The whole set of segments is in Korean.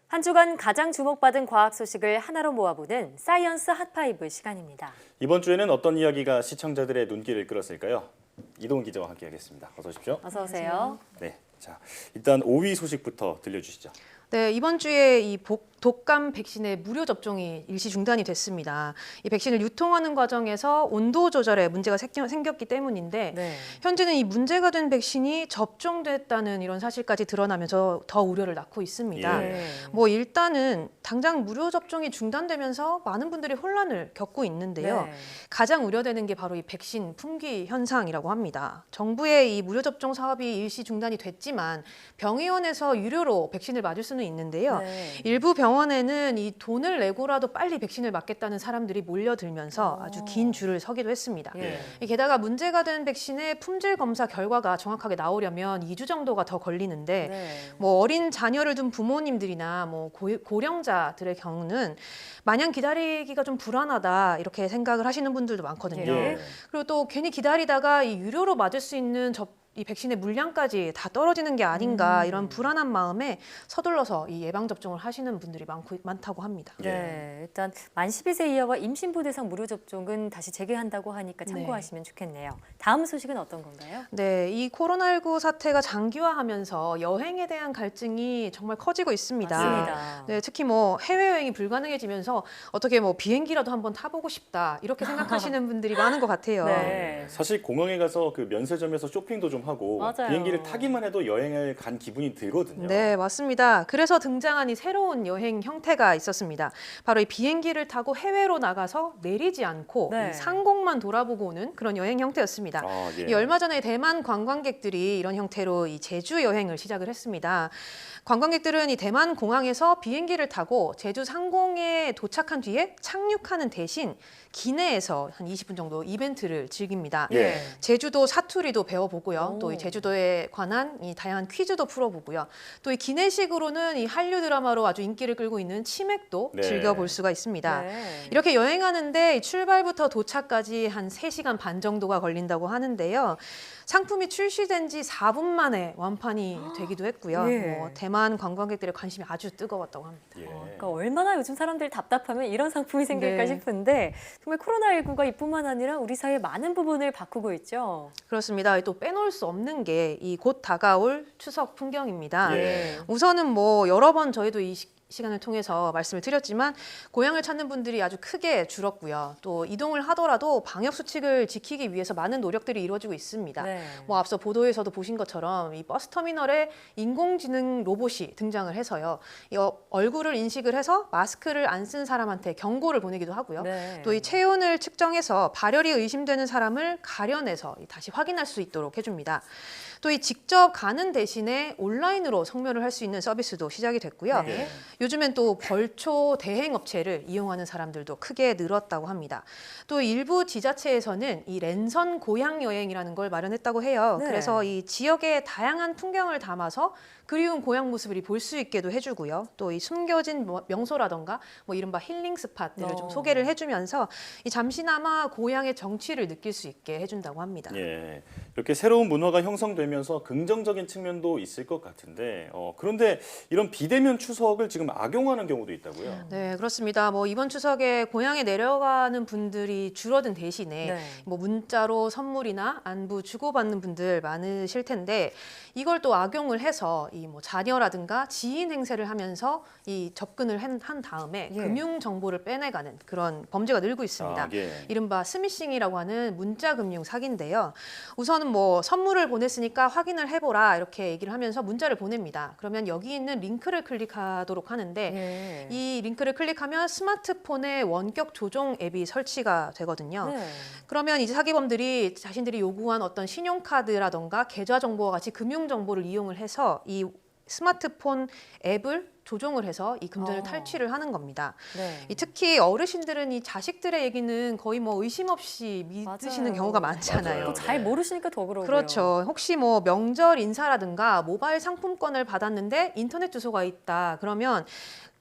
한 주간 가장 주목받은 과학 소식을 하나로 모아보는 사이언스 핫파이브 시간입니다. 이번 주에는 어떤 이야기가 시청자들의 눈길을 끌었을까요? 이동훈 기자와 함께하겠습니다. 어서 오십시오. 어서 오세요. 네, 자 일단 5위 소식부터 들려주시죠. 네, 이번 주에 이 독감 백신의 무료 접종이 일시 중단이 됐습니다. 이 백신을 유통하는 과정에서 온도 조절에 문제가 생겼기 때문인데 네. 현재는 이 문제가 된 백신이 접종됐다는 이런 사실까지 드러나면서 더 우려를 낳고 있습니다. 예. 뭐 일단은 당장 무료 접종이 중단되면서 많은 분들이 혼란을 겪고 있는데요. 네. 가장 우려되는 게 바로 이 백신 품귀 현상이라고 합니다. 정부의 이 무료 접종 사업이 일시 중단이 됐지만 병의원에서 유료로 백신을 맞을 수는 있는데요. 네. 일부 병원에는 이 돈을 내고라도 빨리 백신을 맞겠다는 사람들이 몰려들면서 아주 긴 줄을 서기도 했습니다. 예. 게다가 문제가 된 백신의 품질 검사 결과가 정확하게 나오려면 2주 정도가 더 걸리는데 네. 뭐 어린 자녀를 둔 부모님들이나 뭐 고령자들의 경우는 마냥 기다리기가 좀 불안하다 이렇게 생각을 하시는 분들도 많거든요. 예. 그리고 또 괜히 기다리다가 이 유료로 맞을 수 있는 이 백신의 물량까지 다 떨어지는 게 아닌가 이런 불안한 마음에 서둘러서 이 예방 접종을 하시는 분들이 많다고 합니다. 네, 일단 만 12세 이하와 임신부 대상 무료 접종은 다시 재개한다고 하니까 참고하시면 좋겠네요. 다음 소식은 어떤 건가요? 네, 이 코로나19 사태가 장기화하면서 여행에 대한 갈증이 정말 커지고 있습니다. 맞습니다. 네, 특히 뭐 해외여행이 불가능해지면서 어떻게 뭐 비행기라도 한번 타보고 싶다 이렇게 생각하시는 분들이 많은 것 같아요. 네. 사실 공항에 가서 그 면세점에서 쇼핑도 좀 하고 맞아요. 비행기를 타기만 해도 여행을 간 기분이 들거든요. 네, 맞습니다. 그래서 등장한 이 새로운 여행 형태가 있었습니다. 바로 이 비행기를 타고 해외로 나가서 내리지 않고 네. 이 상공만 돌아보고 오는 그런 여행 형태였습니다. 아, 예. 이 얼마 전에 대만 관광객들이 이런 형태로 이 제주 여행을 시작을 했습니다. 관광객들은 이 대만 공항에서 비행기를 타고 제주 상공에 도착한 뒤에 착륙하는 대신 기내에서 한 20분 정도 이벤트를 즐깁니다. 예. 제주도 사투리도 배워보고요. 오. 또 이 제주도에 관한 이 다양한 퀴즈도 풀어보고요. 또 이 기내식으로는 이 한류 드라마로 아주 인기를 끌고 있는 치맥도 네. 즐겨볼 수가 있습니다. 네. 이렇게 여행하는데 출발부터 도착까지 한 3시간 반 정도가 걸린다고 하는데요. 상품이 출시된 지 4분 만에 완판이 되기도 했고요. 예. 뭐 대만 관광객들의 관심이 아주 뜨거웠다고 합니다. 예. 그러니까 얼마나 요즘 사람들이 답답하면 이런 상품이 생길까 네. 싶은데 정말 코로나19가 이뿐만 아니라 우리 사회의 많은 부분을 바꾸고 있죠. 그렇습니다. 또 빼놓을 수 없는 게 이 곧 다가올 추석 풍경입니다. 예. 우선은 뭐 여러 번 저희도 이 시간을 통해서 말씀을 드렸지만 고향을 찾는 분들이 아주 크게 줄었고요. 또 이동을 하더라도 방역 수칙을 지키기 위해서 많은 노력들이 이루어지고 있습니다. 네. 뭐 앞서 보도에서도 보신 것처럼 이 버스 터미널에 인공지능 로봇이 등장을 해서요. 이 얼굴을 인식을 해서 마스크를 안 쓴 사람한테 경고를 보내기도 하고요. 네. 또 이 체온을 측정해서 발열이 의심되는 사람을 가려내서 다시 확인할 수 있도록 해줍니다. 또 이 직접 가는 대신에 온라인으로 성묘를 할 수 있는 서비스도 시작이 됐고요. 네. 요즘엔 또 벌초 대행 업체를 이용하는 사람들도 크게 늘었다고 합니다. 또 일부 지자체에서는 이 랜선 고향 여행이라는 걸 마련했다고 해요. 네. 그래서 이 지역의 다양한 풍경을 담아서 그리운 고향 모습을 볼 수 있게도 해주고요. 또 이 숨겨진 명소라던가 뭐 이른바 힐링 스팟들을 좀 소개를 해주면서 이 잠시나마 고향의 정취를 느낄 수 있게 해준다고 합니다. 예, 이렇게 새로운 문화가 형성되면서 긍정적인 측면도 있을 것 같은데 그런데 이런 비대면 추석을 지금 악용하는 경우도 있다고요? 네, 그렇습니다. 뭐 이번 추석에 고향에 내려가는 분들이 줄어든 대신에 네. 뭐 문자로 선물이나 안부 주고받는 분들 많으실 텐데 이걸 또 악용을 해서 이 뭐 자녀라든가 지인 행세를 하면서 이 접근을 한 다음에 예. 금융 정보를 빼내가는 그런 범죄가 늘고 있습니다. 아, 예. 이른바 스미싱이라고 하는 문자 금융 사기인데요. 우선은 뭐 선물을 보냈으니까 확인을 해보라 이렇게 얘기를 하면서 문자를 보냅니다. 그러면 여기 있는 링크를 클릭하도록 하는데 예. 이 링크를 클릭하면 스마트폰에 원격 조종 앱이 설치가 되거든요. 네. 그러면 이제 사기범들이 자신들이 요구한 어떤 신용카드라던가 계좌 정보와 같이 금융 정보를 이용을 해서 이 스마트폰 앱을 조종을 해서 이 금전을 탈취를 하는 겁니다. 네. 특히 어르신들은 이 자식들의 얘기는 거의 뭐 의심 없이 믿으시는 맞아요. 경우가 많잖아요. 맞아요. 또 잘 모르시니까 더 그러고요. 그렇죠. 혹시 뭐 명절 인사라든가 모바일 상품권을 받았는데 인터넷 주소가 있다. 그러면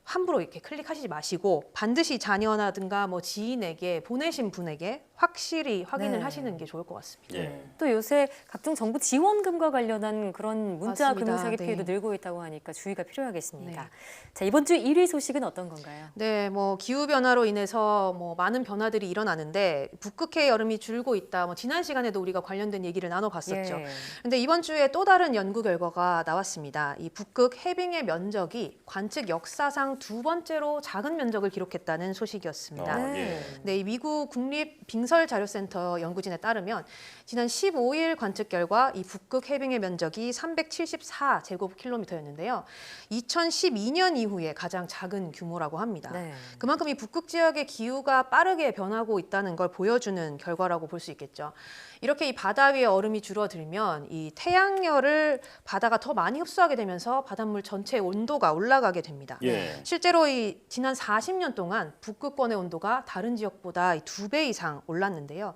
함부로 이렇게 클릭하시지 마시고 반드시 자녀라든가 뭐 지인에게 보내신 분에게 확실히 확인을 네. 하시는 게 좋을 것 같습니다. 예. 또 요새 각종 정부 지원금과 관련한 그런 문자 맞습니다. 금융사기 네. 피해도 늘고 있다고 하니까 주의가 필요하겠습니다. 네. 자, 이번 주 1위 소식은 어떤 건가요? 네, 뭐 기후 변화로 인해서 뭐 많은 변화들이 일어나는데 북극해 여름이 줄고 있다. 뭐 지난 시간에도 우리가 관련된 얘기를 나눠봤었죠. 예. 근데 이번 주에 또 다른 연구 결과가 나왔습니다. 이 북극 해빙의 면적이 관측 역사상 두 번째로 작은 면적을 기록했다는 소식이었습니다. 네. 네, 이 미국 국립빙설자료센터 연구진에 따르면 지난 15일 관측 결과 이 북극 해빙의 면적이 374제곱킬로미터였는데요. 2012년 이후에 가장 작은 규모라고 합니다. 네. 그만큼 이 북극 지역의 기후가 빠르게 변하고 있다는 걸 보여주는 결과라고 볼 수 있겠죠. 이렇게 이 바다 위의 얼음이 줄어들면 이 태양열을 바다가 더 많이 흡수하게 되면서 바닷물 전체의 온도가 올라가게 됩니다. 예. 실제로 이 지난 40년 동안 북극권의 온도가 다른 지역보다 2배 이상 올랐는데요.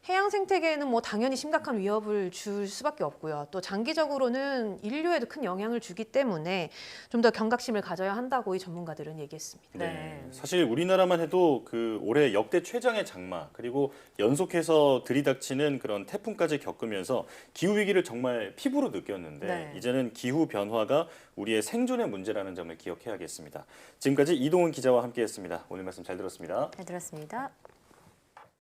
해양 생태계에는 뭐 당연히 심각한 위협을 줄 수밖에 없고요. 또 장기적으로는 인류에도 큰 영향을 주기 때문에 좀 더 경각심을 가져야 한다고 이 전문가들은 얘기했습니다. 네. 사실 우리나라만 해도 그 올해 역대 최장의 장마 그리고 연속해서 들이닥치는 그런 태풍까지 겪으면서 기후 위기를 정말 피부로 느꼈는데 네. 이제는 기후 변화가 우리의 생존의 문제라는 점을 기억해야겠습니다. 지금까지 이동훈 기자와 함께했습니다. 오늘 말씀 잘 들었습니다. 잘 들었습니다.